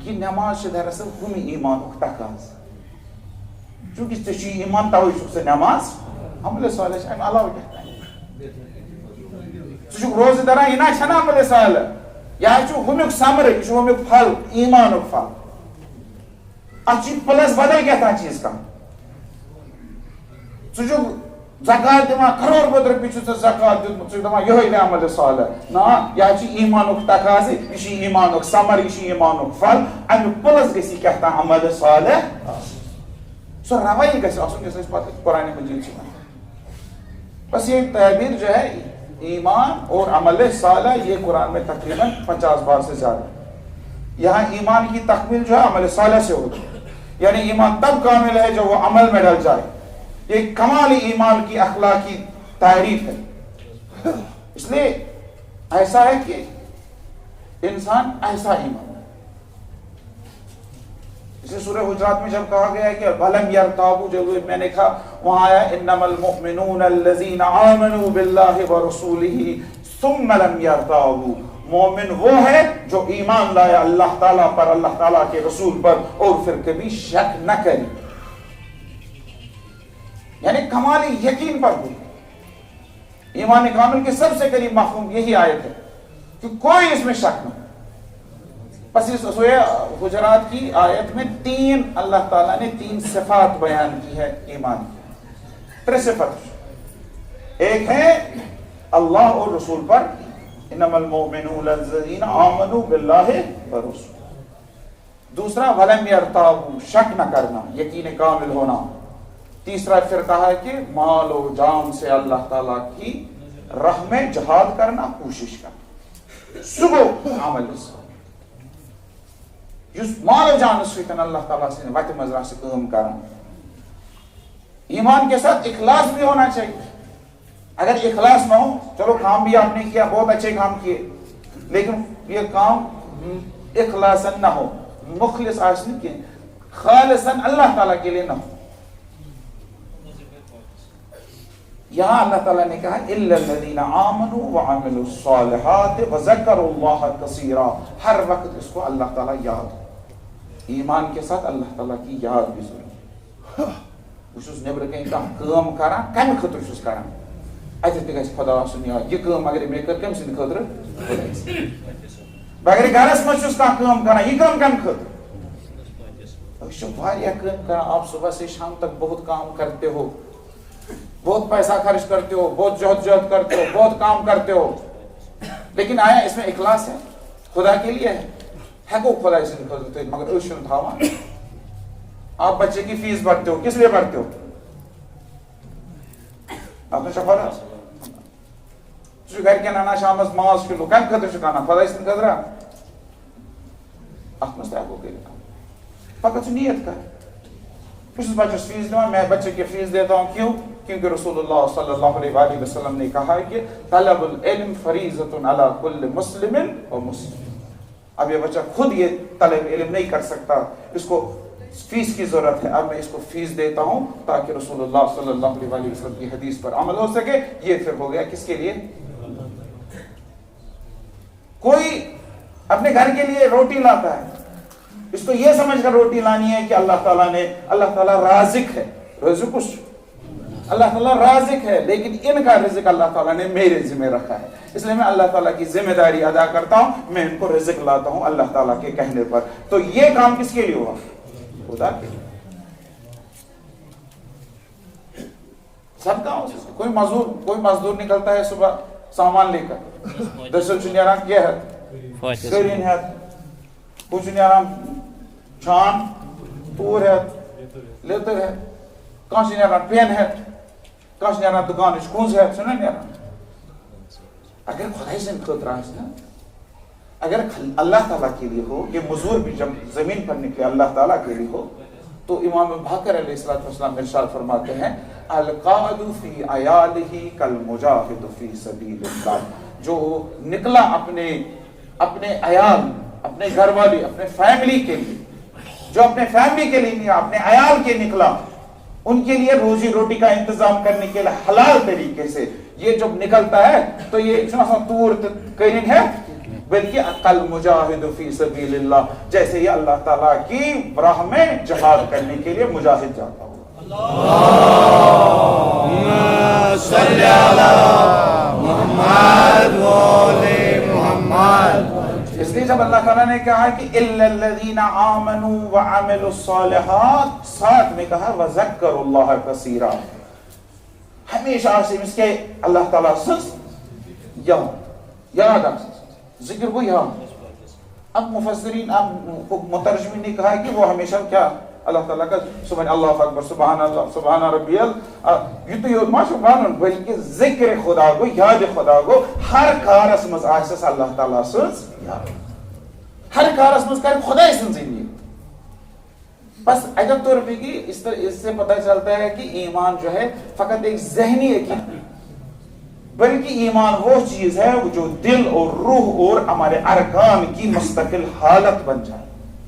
یہِ نٮ۪ماز چھِ دراصل ہُمہِ ایمانُک تقاض چوٗنٛکہِ ژےٚ چھُے ایمان تَوَے چھُکھ ژٕ نٮ۪ماز عملہِ صالح چھِ اَمہِ علاوٕ کیٛاہ ژٕ چھُکھ روزٕ دَران یہِ نہ چھَنہٕ عملہِ صالح یہِ حظ چھُ ہُمیُک سَمرٕ یہِ چھُ ہُمیُک پھل ایمانُک پھل اَتھ چھُ پٕلس بدل کیٛاہ چیٖز کانٛہہ ژٕ چھُکھ زکات دِوان کَرور بٔدۍ رۄپیہِ چھُ ژےٚ زکات دیُتمُت ژٕ چھُکھ دَپان یِہوٚے نہٕ عملہِ صالح نا یہِ حظ چھُ ایمانُک تقاضہٕ یہِ چھُ ایمانُک سَمر یہِ چھُ ایمانُک پھل اَمیُک پٕلس گژھِ یہِ کیٛاہ تام عملہِ صالح سُہ رویہِ گژھِ آسُن یُس أسۍ پتہٕ قرآن مجیٖد چھِ وَنان بس یہ تعبیر جو ہے ایمان اور عمل صالح یہ قرآن میں تقریباً 50 بار سے زیادہ یہاں ایمان کی تکمیل جو ہے عمل صالح سے ہوتی ہے یعنی ایمان تب کامل ہے جب وہ عمل میں ڈل جائے یہ کمال ایمان کی اخلاقی تعریف ہے اس لیے ایسا ہے کہ انسان ایسا ایمان اسے سورہ حجرات میں جب کہا گیا ہے کہ وَلَمْ يَرْتَابُوا جب میں نے کہا وہاں آیا إِنَّمَا الْمُؤْمِنُونَ الَّذِينَ آمَنُوا بِاللَّهِ وَرَسُولِهِ ثُمَّ لَمْ يَرْتَابُوا مومن وہ ہے جو ایمان لائے اللہ تعالیٰ پر اللہ تعالیٰ کے رسول پر اور پھر کبھی شک نہ کرے یعنی کمالی یقین پر ہوئی ایمان کامل کے سب سے قریب مفہوم یہی آیت ہے کہ کوئی اس میں شک نہ بس اس سورہ حجرات کی آیت میں 3 اللہ تعالیٰ نے 3 صفات بیان کی ہے ایمان کی 3 صفات ایک ہے اللہ اور رسول پر انما المؤمنون الذین آمنوا باللہ ورسولہ دوسرا ولم یرتابوا شک نہ کرنا یقین کامل ہونا تیسرا پھر کہا ہے کہ مال و جان سے اللہ تعالیٰ کی راہ میں جہاد کرنا کوشش کرنا صبح عمل یُس مال جان سۭتۍ اللہ تعالیٰ سٕنٛدِ وتہِ منٛز آسہِ کٲم کران. ایمان کے ساتھ اخلاص بھی ہونا چاہیے. اگر اخلاص نہ ہو, چلو کام بھی آپ نے کیا, بہت اچھے کام کیے, لیکن یہ کام اخلاصاً نہ ہو, مخلص آسن کی خالصاً اللہ تعالیٰ کے لیے نہ ہو. یہاں اللہ تعالیٰ نے کہا اِلَّا الَّذِينَ آمَنُوا وَعَمِلُوا الصَّالِحَاتِ وَذَكَرُوا اللَّهَ كَثِيرًا. ہر وقت اس کو اللہ تعالیٰ یاد ہو. ایمان کے ساتھ اللہ تعالیٰ کی یاد بھی ضروری. بہٕ نیبر کن کانٛہہ کٲم کران, کمہِ خٲطرٕ چھُس کران, اتٮ۪تھ تہِ گژھِ خۄدا سُنٛد یاد. یہِ کٲم اگر مےٚ کٔر کٔمۍ سٕنٛدِ خٲطرٕ, خۄداے سٕنٛدِ. بہٕ اگر گرس منٛز چھُس کانٛہہ کٲم کران, یہِ کٲم کمہِ خٲطرٕ, أسۍ چھِ واریاہ کٲم کران. آپ صبح سے شام تک بہت کام کرتے ہو, بہت پیسہ خرچ کرتے ہو, بہت جہد کرتے ہو, بہت کام کرتے ہو, لیکن آیا اس میں اخلاص ہے, خدا کے لیے ہے. ہیکو خدا سٕنٛدِ خٲطرٕ تھٲیِتھ, مگر أسۍ چھِنہٕ تھاوان. آپ بچے کی فیس بھرتے ہو, کس لیے بھرتے ہو, آپ نے شفا گھر کے انا شامس ماز کلو کم خطر انا خدا سند خطر ات مز تہ پکت نیت کر. بس بچس فیس دان, میں بچے کے فیس دیتا ہوں. کیوں؟ کیونکہ رسول اللہ صلی اللہ علیہ وآلہ وسلم نے کہا ہے کہ طلب العلم فریضۃ علی کل مسلم و مسلم. اب یہ بچہ خود یہ طلب علم نہیں کر سکتا, اس کو فیس کی ضرورت ہے. اب میں اس کو فیس دیتا ہوں تاکہ رسول اللہ صلی اللہ علیہ وآلہ وسلم کی حدیث پر عمل ہو سکے. یہ پھر ہو گیا کس کے لیے؟ کوئی اپنے گھر کے لیے روٹی لاتا ہے, اس کو یہ سمجھ کر روٹی لانی ہے کہ اللہ تعالیٰ رازق ہے. رزق اللہ تعالیٰ رازق ہے, لیکن ان کا رزق اللہ تعالیٰ نے میرے ذمہ رکھا ہے, اس لیے میں اللہ تعالیٰ کی ذمہ داری ادا کرتا ہوں. میں ان کو رزق لاتا ہوں اللہ تعالیٰ کے کہنے پر. تو یہ کام کس کے لیے ہوا؟ خدا کے لیے. سب کا کوئی مزدور نکلتا ہے صبح سامان لے کر, دسل چنیاران کیا ہے, سرین ہے, کچھ نیاران چھان, تور ہے, لیتر ہے, کانچ نیاران پین ہے, کانچ نیاران دکان کنز ہے, سنن نیاران. اگر خدای سند خطر آئے نا, اگر اللہ تعالیٰ کے لیے ہو, یہ مزدور بھی جب زمین پر نکلے اللہ تعالیٰ کے لیے ہو, تو امام باقر علیہ السلام ارشاد فرماتے ہیں القاعد فی عیالہ کالمجاہد فی سبیل اللہ. جو نکلا اپنے عیال, اپنے گھر والی, اپنے فیملی کے لیے, جو اپنے فیملی کے لیے نہیں, اپنے عیال کے نکلا, ان کے لیے روزی روٹی کا انتظام کرنے کے لیے حلال طریقے سے, یہ جب نکلتا ہے تو یہ تور کرین ہے, بلکہ اقل مجاہد فی سبیل اللہ, جیسے یہ اللہ تعالیٰ کی راہ میں جہاد کرنے کے لیے مجاہد جاتا ہو. اللہم صلی علی محمد و آل محمد. اس لیے جب اللہ تعالیٰ نے کہا کہ الا الذین آمنوا وعملوا الصالحات, ساتھ میں کہا وذکروا اللہ کثیرا, ہمیشہ سے اس کے اللہ تعالیٰ سنس یاد آ ذکر کو یاد. اب مفسرین, اب مترجمین نے کہا کہ وہ ہمیشہ کیا اللہ تعالیٰ کا سبحان اللہ اکبر, سبحان اللہ, سبحان ربی یہ تو یہ ما سبحان, بلکہ ذکر خدا کو, یاد خدا کو ہر کارس مز آسس اللہ تعالیٰ سنس یاد, ہر کارس مز کر خدا سن زندگی. بس عجب طور پہ کہ اس سے پتہ چلتا ہے کہ ایمان جو ہے فقط ایک ذہنی عقیدہ, بلکہ ایمان وہ چیز ہے جو دل اور روح اور ہمارے ارکان کی مستقل حالت بن جائے.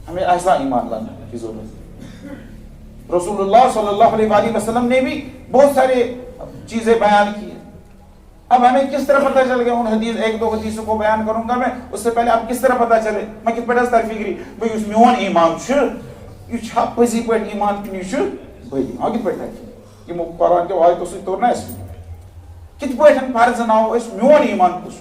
ہمیں ایسا ایمان لانے کی ضرورت ہے. رسول اللہ صلی اللہ علیہ وآلہ وسلم نے بھی بہت سارے چیزیں بیان کی ہیں. اب ہمیں کس طرح پتہ چل گیا, ان حدیث ایک دو حدیثوں کو بیان کروں گا میں, اس سے پہلے اب کس طرح پتہ چلے, میں کت پہ تر فکری بھائی اس میون ایمان یہ چھا پزی پہ ایمان کن یہ بھائی ہاں کت پہ یہ قرآن کے آیتوں سے توڑنا اس میں کت پہ فرض ناو اس میون ایمان کس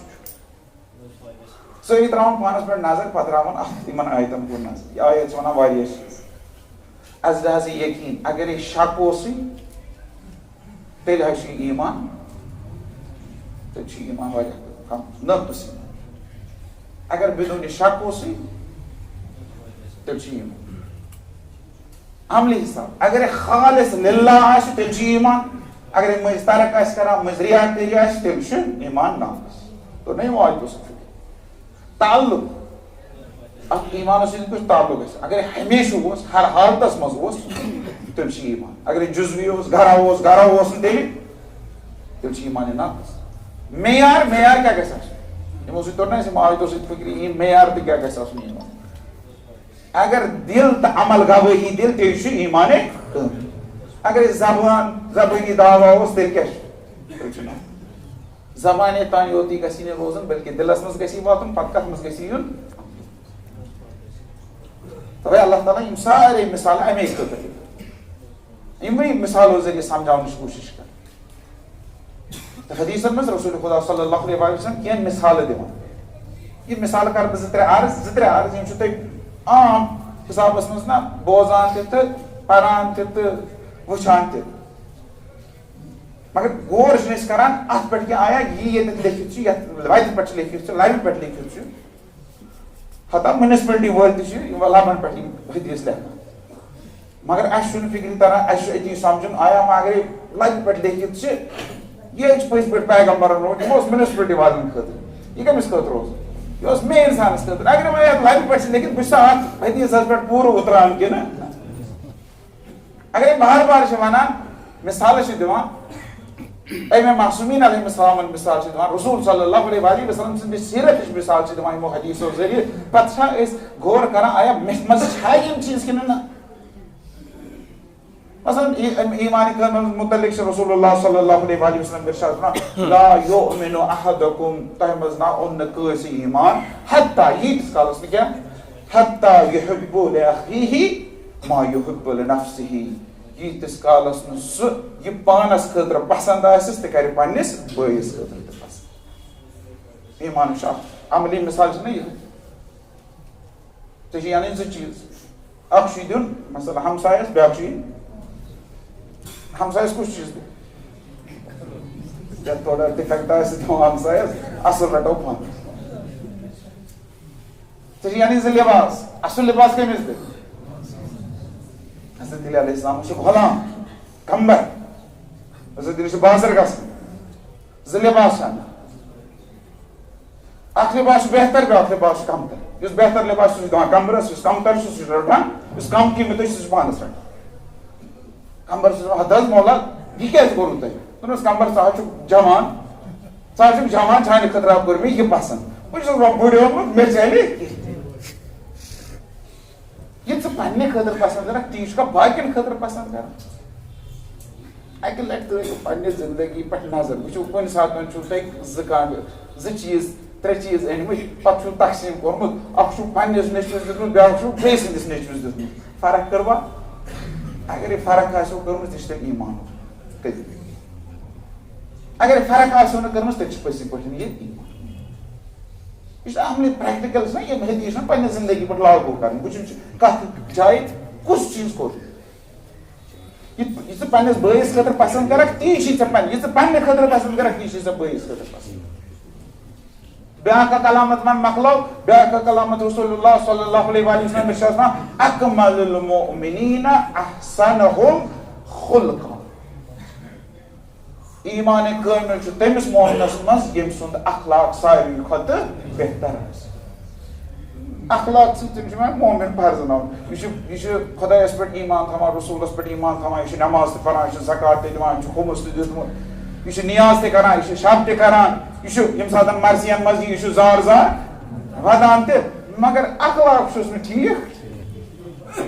سوی تراؤن پانس پہ نظر پتہ راؤن ایمان آیتن کو نظر. یہ آیت ونان واریاہ چیز از لحاظ یقین. اگر یہ شک ہوسی تیل ہے ایمان, تو ایمان واریاہ کم نقص. اگر بدون شک ہوسی تیل ایمان عملی حساب. اگر خالص للہ آس تیل ایمان, اگر مز ترک آس کران مز ریاض تیری آس تیل ایمان ناقص. تو نہیں وہ آیت اس تعلق اتھ ایمان سۭتۍ کُس تعلق گژھِ اگر ہمیشہ اوس ہر حالتس منٛز اوس تیٚلہِ چھُ ایمان اگر جزوی اوس گرا اوس نہٕ تیٚلہِ چھُ ایمان ناقص معیار کیٛاہ گژھِ آسُن یِمو سۭتۍ توٚر نا اَسہِ آیتو سۭتۍ فِکرِ یہِ معیار تہِ کیٛاہ گژھِ آسُن ایمان اگر دل تہٕ عمل گوٲہی دِل تیٚلہِ چھُ ایمانے کٲمل اگر زبٲنی دعوا اوس تیٚلہِ کیٛاہ چھُ تیٚلہِ چھُ نہٕ زبانے تانۍ یوتٕے گژھِ نہٕ روزُن بلکہِ دلس منٛز گژھِ یہِ واتُن پتہٕ کتھ منٛز گژھِ یُن توے اللہ تعالیٰ یِم سارے مثال امے خٲطرٕ یِمے مثالو ذٔریعہِ سمجھاونٕچ کوٗشش کران تہٕ حدیثن منٛز رسول خدا صلی اللہ علیہ وسلم کینٛہہ مثالہٕ دِوان یہِ مثال کرٕ بہٕ زٕ ترٛےٚ عرض یِم چھِ تۄہہِ عام حسابس منٛز نا بوزان تہِ تہٕ پران تہِ تہٕ وٕچھان تہِ مگر غور چھِنہٕ أسۍ کران اتھ پٮ۪ٹھ کیٛاہ آیا یہِ ییٚتٮ۪تھ لیکھِتھ چھُ یتھ وتہِ پٮ۪ٹھ چھُ لیکھِتھ چھُ لبہِ پٮ۪ٹھ لیکھِتھ چھُ حتٰی منسپلٹی وٲلۍ تہِ چھِ یِم لبن پٮ۪ٹھ یِم حدیث لیکھان مگر اسہِ چھُنہٕ فکرِ تران اسہِ چھُ أتی سمجھُن آیا وۄنۍ اگرے لبہِ پٮ۪ٹھ لیکھِتھ چھِ یہِ چھُ پٔزۍ پٲٹھۍ پیغمبرن روٚٹ یہِ اوس منسپلٹی والٮ۪ن خٲطرٕ یہِ کٔمِس خٲطرٕ اوس یہِ اوس مےٚ انسانس خٲطرٕ اگرے وۄنۍ یتھ لبہِ پٮ۪ٹھ چھِ لیکھِتھ بہٕ چھُسا اتھ حدیثس پٮ۪ٹھ پوٗرٕ اُتران کِنہٕ اگرے بار بار چھِ ونان مثالہٕ چھِ دِوان امہِ معصومیٖن علیہ السلامن مثال چھِ دِوان رسول صلی اللہ علیہ وسلم سٕنٛدِ سیٖرتٕچ مثال چھِ دِوان یِمو حدیثو ذٔریعہٕ پتہٕ چھا أسۍ غور کران آیا مےٚ منٛز چھا یِم چیٖز کِنہٕ نہ مثلاً ایمان کامل متعلق چھِ رسول اللہ صلی اللہ علیہ وسلم ارشاد فرماوان لا یؤمن احدکم تۄہہِ منٛز نہ اوٚن نہٕ کٲنٛسہِ ایمان حتیٰ ییٖتِس کالس نہٕ کیٛاہ حتیٰ یحب لاخیہ ما یحب لنفسہ ییٖتِس کالس نہٕ سُہ یہِ پانس خٲطرٕ پسنٛد آسٮ۪س تہِ کرِ پننِس بٲیِس خٲطرٕ تہِ پسنٛد ایمان چھُ اکھ عملی مثال چھِ نہ یہِ ژےٚ چھِ انٕنۍ زٕ چیٖز اکھ چھُے دیُن مثلاً ہمسایس بیاکھ چھُے ہمسایس کُس چیٖز دیُن یتھ تھوڑا ڈِفیکٹ آسہِ دِمو ہمسایس اصٕل رٹو پانہٕ ژےٚ چھِ انٕنۍ زٕ لباس اصٕل لباس کٔمِس دِ حضرت علی علیہ السلام چھُ غلام کمبر حضرت علی چھُ بازر گژھان زٕ لباس چھِ انان اکھ لباس چھُ بہتر بیاکھ لباس چھُ کمتر یُس بہتر لباس چھُ سُہ چھُ دِوان کمبرس یُس کمتر چھُ سُہ چھُ رٹان یُس کم قیٖمتٕچ چھُ سُہ چھُ پانس رٹان کمبر چھُ دپان ہتھ حظ مولا یہِ کیازِ کوٚروٕ تۄہہِ دوٚپنس کمبر ژٕ حظ چھُکھ جوان چانہِ خٲطرٕ حظ کوٚر مےٚ یہِ پسنٛد بہٕ چھُس وۄنۍ بُڈیومُت مےٚ چلہِ یہِ ژٕ پننہِ خٲطرٕ پسنٛد کرکھ تی چھُکھا باقین خٲطرٕ پسنٛد کران اکہِ لٹہِ ترٲیِو پننہِ زندگی پٮ۪ٹھ نظر وٕچھِو کُنہِ ساتہٕ چھُو تۄہہِ زٕ چیٖز ترٛےٚ چیٖز أنمٕتۍ پتہٕ چھُو تقسیٖم کوٚرمُت اکھ چھُو پننِس نیٚچوِس دیُتمُت بیاکھ چھُو بیٚیہِ سٕنٛدِس نیٚچوِس دیُتمُت فرق کٔروا اگر یہِ فرق آسیو کٔرمٕژ یہِ چھِ تیٚلہِ ایمانُک تیٚلہِ اگر فرق آسیو نہٕ کٔرمٕژ تیٚلہِ چھِ پٔزی پٲٹھۍ یہِ ایمان یہ عملی پریکٹیکل نا یہ حدیث نا پننہِ زندگی پٮ۪ٹھ لاگو کرٕنۍ وٕچھُن چھُ کتھ جایہِ کُس چیٖز کوٚر یہِ ژٕ پننِس بٲیِس خٲطرٕ پسنٛد کرکھ تی چھُے ژےٚ یہِ ژٕ پننہِ خٲطرٕ پسنٛد کرکھ تی چھُے ژےٚ بٲیِس خٲطرٕ پسنٛد بیاکھ اکھ علامت وۄنۍ مۄکلو بیاکھ اکھ علامت رسول اللہ صلی اللہ علیہ وسلم چھِ آسان اکمل المؤمنین احسنہم خلقا ایمان کامل چھُ تٔمِس مومنس منٛز ییٚمہِ سُنٛد اخلاق ساروی کھۄتہٕ بہتر آسہِ اخلاق سۭتۍ چھُ مےٚ مومن پرزناوُن یہِ چھُ خۄدایس پٮ۪ٹھ ایمان تھاوان رسوٗلس پٮ۪ٹھ ایمان تھاوان یہِ چھُ نماز تہِ پران یہِ چھُ زکات تہِ دِوان یہِ چھُ خُمُس تہِ دیُتمُت یہِ چھُ نیاز تہِ کران یہِ چھُ شب تہِ کران یہِ چھُ ییٚمہِ ساتہٕ مرضین منٛز یہِ چھُ زار ودان تہِ مگر اخلاق چھُس نہٕ ٹھیٖک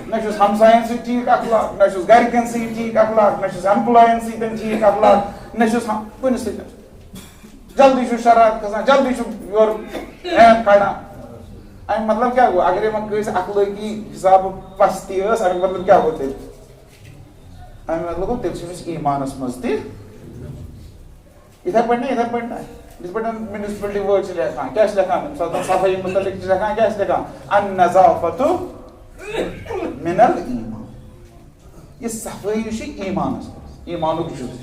نہ چھُس ہمساین سۭتۍ ٹھیٖک اخلاق نہ چھُس گرِکٮ۪ن سۭتۍ ٹھیٖک اخلاق نہ چھُس ایمپلاین سۭتۍ ٹھیٖک اخلاق نہ چھُس کُنہِ سۭتۍ جلدی چھُ شرارت کھسان جلدی چھُ یورٕ ایپ کڑان امیُک مطلب کیٛاہ گوٚو اگرے وۄنۍ کٲنٛسہِ اخلٲقی حسابہٕ پستی ٲس امیُک مطلب کیٛاہ گوٚو تیٚلہِ امیُک مطلب گوٚو تیٚلہِ چھُ أمِس ایمانس منٛز تہِ یِتھے پٲٹھۍ یِتھے پٲٹھۍ یِتھ پٲٹھۍ منسپلٹی وٲلۍ چھِ لیکھان کیٛاہ چھِ لیکھان ییٚمہِ ساتہٕ صفٲیی مُتعلق چھِ لیکھان کیٛاہ چھِ لیکھان النظافۃ من الایمان یہِ صفٲیی چھِ ایمانس منٛز ایمانُک جُز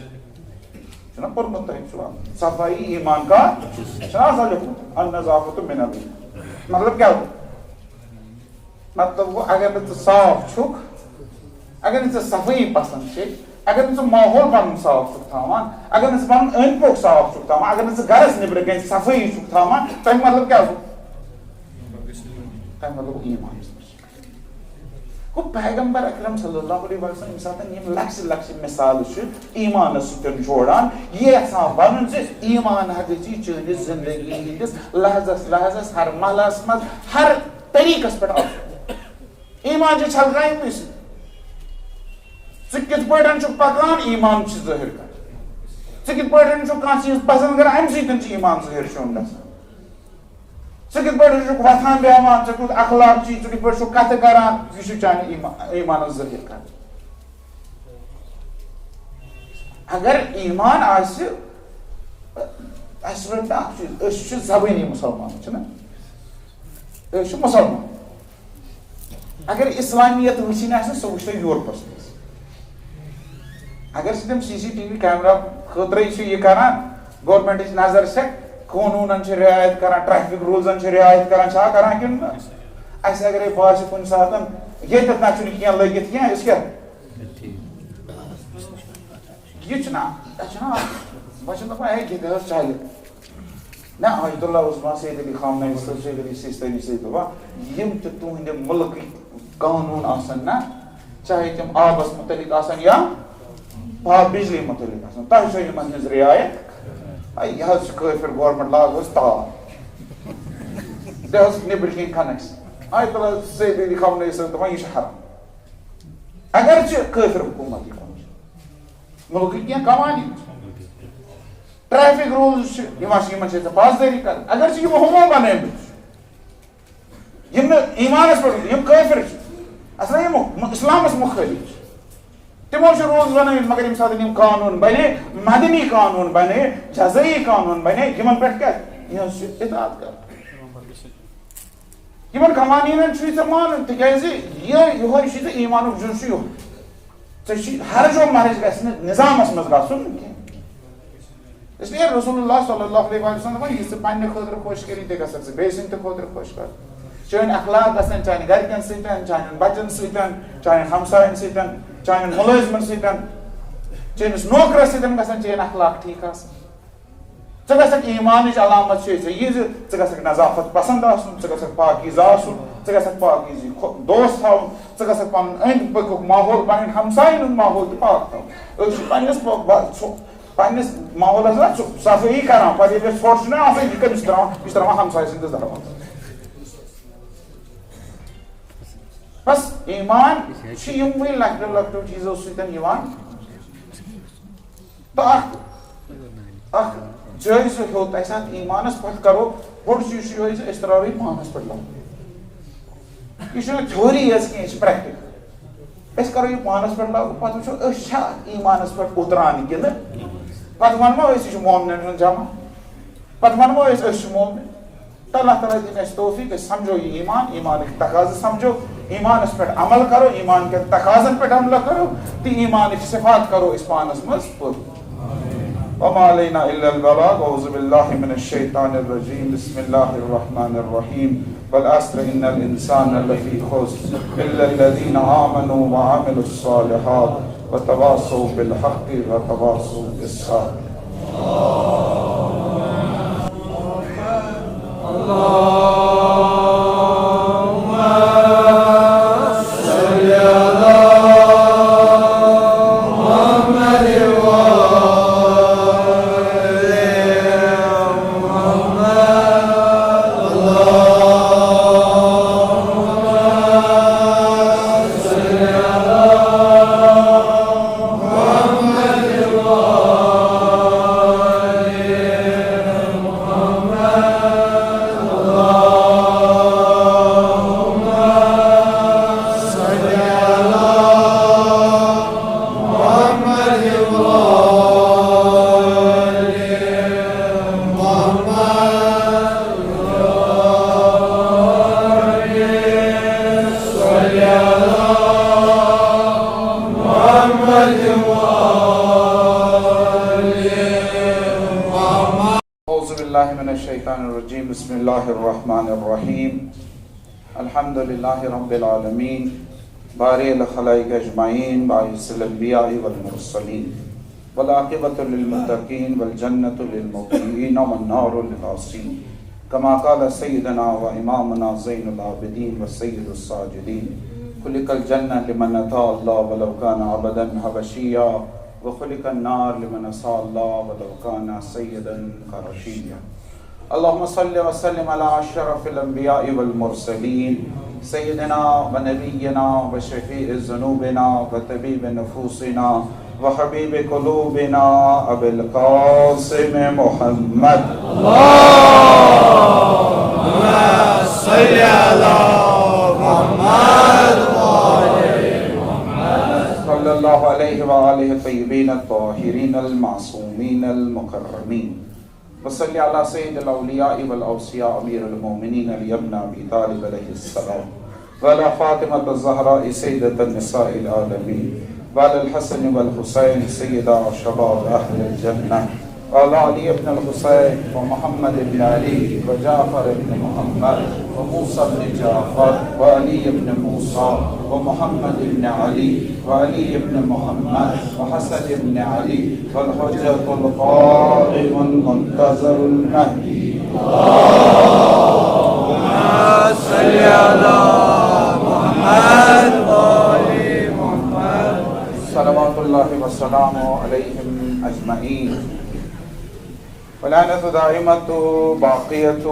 چھُنہ پوٚرمُت تۄہہِ چھُوا صفٲیی ایمان کا چھُنہ آسان لیوٚکھمُت النظافۃ من الایمان مطلب کیٛاہ گوٚو مطلب گوٚو اگر نہٕ ژٕ صاف چھُکھ اگر نہٕ ژےٚ صفٲیی پسنٛد چھے اگر نہٕ ژٕ ماحول پنُن صاف چھُکھ تھاوان اگر نہٕ ژٕ پنُن أنٛدۍ پوٚکھ صاف چھُکھ تھاوان اگر نہٕ ژٕ گرس نٮ۪برٕ کَنۍ صفٲیی چھُکھ تھاوان تَمیُک مطلب کیٛاہ گوٚو مطلب ایمان گو پیغمبر اکرم صلی اللہ علیہ وسلم ساتن لکس لکس مثال ایمان ستن جوڑان یہ ون ایمان گی چانس زندگی ہندس لحظس لحظس ہر محلس مز ہر طریقس پہ ایمان چھلکائیں کت پہ پکان ایمان ظاہر کر کت پہ کھانا چیز پسند کر ام سی ایمان ظاہر چون گا کت پہ وتھان بیہوان کت اخلاق چی کت پہ کت کران یہ چانہ ایمان ظاہر کر اگر ایمان چیز زبانی مسلمان مسلمان اگر اسلامیت وچن سہ وچ یورپس مز اگر تم سی سی ٹی وی کیمرہ خطرے یہ کران گورمنٹ نظر سے قانون رعایت کران ٹریفک رولزن رعایت کران کن اس اگر باسہ کن سات یہ نا کی لگت کی اس کیا یہ بچہ دپان ہے یہ چلے نا آیت اللہ عثمان سید علی خامنہ صاحب سید علی سیستانی سے دپان یم تہند ملک قانون آسن نا چاہے تم آبس متعلق آسن یا بجلی متعلق آسن تہ چھو یمن ہنز رعایت یہ کافر گورمنٹ لاگ تار یہ نبر کن کنیکس آیت اللہ سید علی خامنہ صاحب دپان یہ حرام اگرچہ کافر حکومت ملک کی قوانین ٹریفک رولز پاسداری کر اگرچہ یہ ہمو بنیمت ایمانس پہ کافر اصل اسلامس مخالف تمو رولز بن مگر یم سات قانون بنے مدنی قانون بنے جزائی قانون بنے یمن پہ اطاعت کر یمن قوانین مان تکیاز یہ ایمان جز ہر جو مرض گھس نظامس مز گھن اس لیے رسول اللہ صلی اللہ علیہ وسلم یہ پنہ خاطر خوش کری تہ گھس بیٚیہِ سٕنٛدِ تہ خاطر خوش کر چٲنۍ اخلاق گژھن چانہِ گرکٮ۪ن سۭتۍ چانٮ۪ن بچن سۭتۍ چانٮ۪ن ہمساین سۭتۍ چانٮ۪ن مُلٲزمن سۭتۍ چٲنِس نوکرس سۭتۍ گژھن چٲنۍ اخلاق ٹھیٖک آسٕنۍ ژٕ گژھکھ ایمانٕچ علامت چھِ یہِ زِ ژٕ گژھکھ نظافت پسند آسُن ژٕ گژھکھ پاکیزہ آسُن ژٕ گژھکھ پاکیزی دوست تھاوُن ژٕ گژھکھ پنُن أنٛدۍ پٔکیُک ماحول پنٕنۍ ہمساین ہُنٛد ماحول تہِ پاک تھاوُن أسۍ چھِ پننس ماحولس نا صفٲیی کران پتہٕ ییٚلہِ ژھۄٹھ چھُنہ آسان یہِ کٔمِس تراوان یہِ چھُ تراوان ہمساے سٕنٛدِس دروازس بس ایمان چھِ یِموٕے لۄکٹیو لۄکٹیو چیٖزو سۭتۍ یِوان تہٕ اکھ جٲیزٕ ہیوٚت اَسہِ اتھ ایمانس پٮ۪ٹھ کرو بوٚڑ چیٖز چھُ یِہوٚے زِ أسۍ تراوو یہِ پانس پٮ۪ٹھ لاگوٗ یہِ چھُنہٕ تھیوری یٲژ کینٛہہ یہِ چھِ پریکٹِکل أسۍ کرو یہِ پانس پٮ۪ٹھ لاگوٗ پتہٕ وٕچھو أسۍ چھا ایمانس پٮ۪ٹھ اُتران کِنہٕ پتہٕ ونمو أسۍ یہِ چھُ مومنن ہُنٛد جمع پتہٕ ونمو أسۍ چھِ مومن تہٕ اللہ تعالیٰ دِنۍ اَسہِ توفیٖق أسۍ سمجھو یہِ ایمان ایمانٕکۍ تقاضہٕ سمجھو ایمانس پٮ۪ٹھ عمل کرو ایمان کٮ۪ن تقاضن پٮ۪ٹھ عمل کرو تہٕ ایمانٕکۍ صفات کرو أسۍ پانس منٛز پوٗرٕ وما علينا الا البلاغ اعوذ بالله من الشيطان الرجيم بسم الله الرحمن الرحيم والعصر ان الانسان لفي خسر الا الذين امنوا وعملوا الصالحات وتواصوا بالحق وتواصوا بالصبر بسم الله الرحمن الرحيم الحمد لله رب العالمين بارئ الخلائق اجمعين باعث الانبياء والمرسلين والعاقبة للمتقين والجنة للمتقين والنار للعاصين كما قال سيدنا وإمامنا زين العابدين والسيد الساجدين خلق الجنة لمن أطاع الله ولو كان عبدا حبشيا وخلق النار لمن عصى الله ولو كان سيدا قرشيا. اللهم صل وسلم على أشرف الأنبياء والمرسلين سيدنا ونبينا وشفيع ذنوبنا وطبيب نفوسنا وحبيب قلوبنا أبي القاسم محمد. اللهم صل على محمد صلى الله عليه وآله الطيبين الطاهرين المعصومين المكرمين. وصلی علی سید الاولیاء والاوصیاء امیر المومنین علی ابن ابی طالب علیہ السلام وعلی فاطمة الزہراء سیدۃ النساء العالمین وعلی الحسن والحسین سیدا شباب اہل الجنہ وعلی علی ابن الحسین ومحمد بن علی وجعفر بن محمد وموسى بن جعفر وعلی ابن موسى ومحمد بن علی وعلی ابن محمد وحسن بن علی والحجة القائم المنتظر المهدي. اللهم صل على محمد وآل محمد صلوات الله وسلامه عليهم أجمعين. ولعنة دائمة باقية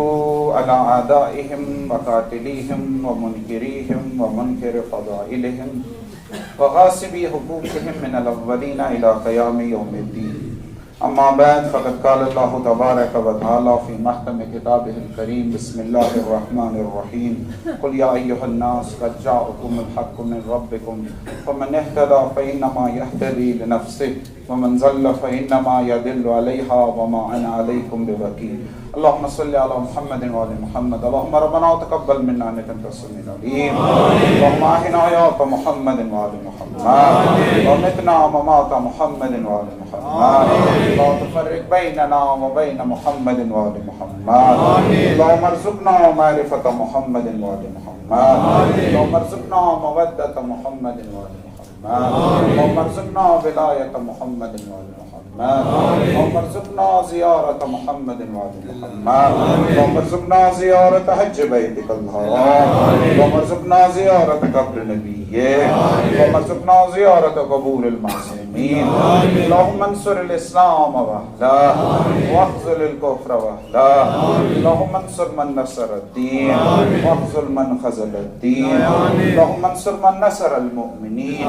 على أعدائهم وقاتليهم ومنكريهم ومنكر فضائلهم وغاصبي حقوقهم من الأولين إلى قيام يوم الدين. أما بعد فقد قال الله تبارك وتعالى في محكم كتابه الكريم بسم الله الرحمن الرحيم قل يا أيها الناس قد جاءكم الحق من ربكم فمن اهتدى فإنما يهتدي لنفسه ومن ضل فإنما يضل عليها وما أنا عليكم بوكيل. اللهم صل على محمد وآل محمد. اللهم ربنا تقبل منا إنك أنت السميع العليم. اللهم أحينا حياة محمد وآل محمد ومتنا وممات محمد وآل محمد. لا تفرق بيننا وبين محمد وآل محمد. اللهم ارزقنا معرفة محمد وآل محمد. اللهم ارزقنا مودة محمد وآل محمد. اللهم ارزقنا ولاية محمد وآل محمد. اللهم ارزقنا زيارة محمد وآل محمد. اللهم ارزقنا زيارة حج بيتك الحرام. اللهم ارزقنا زيارة قبر نبيك. اللهم ارزقنا زيارة قبور المعصومين. اللهم انصر الإسلام وأهله واخذل الكفر وأهله. اللهم انصر من نصر الدين واخذل من خذل الدين. اللهم انصر من نصر المؤمنين.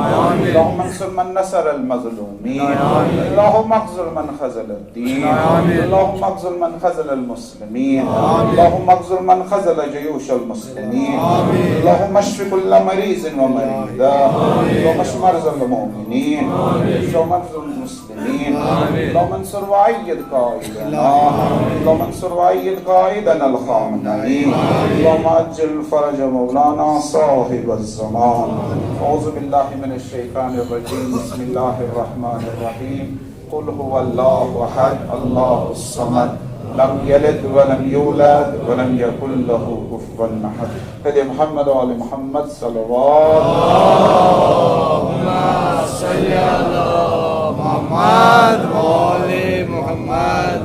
اللهم انصر من نصر المظلومين. اللهم اخذل من خذل الدين. اللهم اخذل من خذل المسلمين. اللهم اخذل من خذل جيوش المسلمين. اللهم اشف كل مريض ومريضة. اللهم اشف مرضى المؤمنين. اشف مرضى المسلمين. اللهم انصر وأيد قائدنا. اللهم انصر وأيد قائدنا الخامنئين. اللهم أجل فرج مولانا صاحب الزمان. أعوذ بالله من الشيطان الرجيم. بسم الله الرحمن الرحيم. قل هو الله أحد الله الصمد لم يلد ولم يولد ولم يكن له كفوا أحد. سيدنا محمد وآل محمد صلوات. اللهم صل على محمد وآل محمد.